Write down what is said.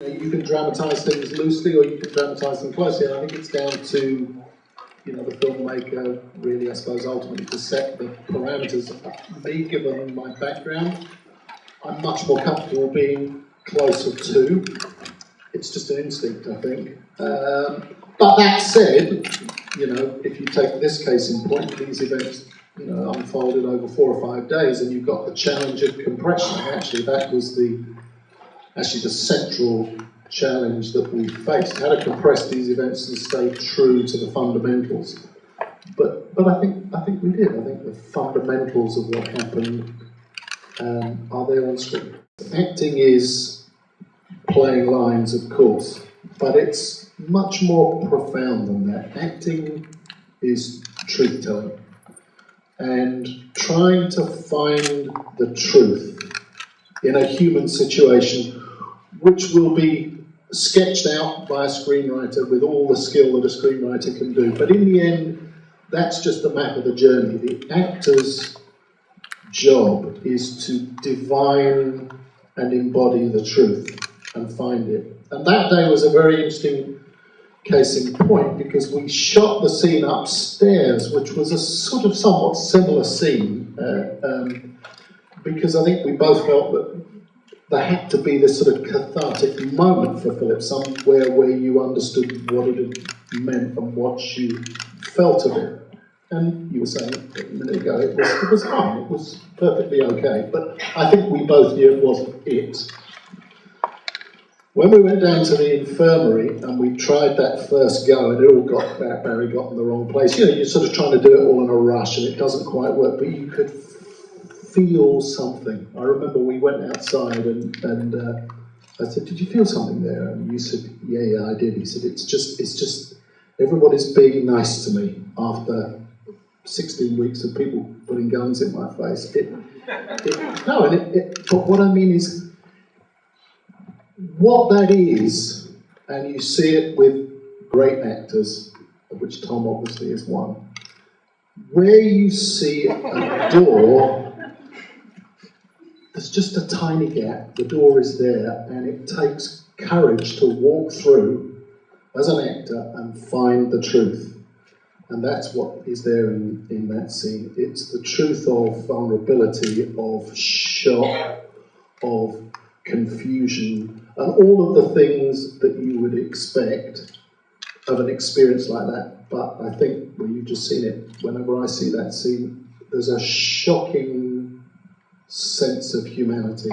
You can dramatise things loosely or you can dramatise them closely, and I think it's down to the filmmaker really, I suppose, ultimately to set the parameters. Me, given my background, I'm much more comfortable being closer to. It's just an instinct, I think. But that said, if you take this case in point, these events unfolded over 4 or 5 days, and you've got the challenge of compression. Actually, that was the central challenge that we faced: how to compress these events and stay true to the fundamentals. But I think we did. I think the fundamentals of what happened are there on screen. Acting is playing lines, of course, but it's much more profound than that. Acting is truth-telling and trying to find the truth in a human situation, which will be sketched out by a screenwriter with all the skill that a screenwriter can do. But in the end, that's just the map of the journey. The actor's job is to divine and embody the truth and find it. And that day was a very interesting case in point, because we shot the scene upstairs, which was a sort of somewhat similar scene, because I think we both felt that there had to be this sort of cathartic moment for Phillips, somewhere where you understood what it had meant and what you felt of it. And you were saying a minute ago, it was fine, it was perfectly okay, but I think we both knew it wasn't it. When we went down to the infirmary and we tried that first go, and it all Barry got in the wrong place. You're sort of trying to do it all in a rush and it doesn't quite work, but you could feel something. I remember we went outside and I said, "Did you feel something there?" And you said, yeah, I did. He said, it's just everybody's being nice to me after 16 weeks of people putting guns in my face. But what I mean is, what that is, and you see it with great actors, of which Tom obviously is one, where you see a door, there's just a tiny gap, the door is there, and it takes courage to walk through as an actor and find the truth. And that's what is there in that scene. It's the truth of vulnerability, of shock, of confusion, and all of the things that you would expect of an experience like that. But I think, well, you've just seen it, whenever I see that scene, there's a shocking sense of humanity.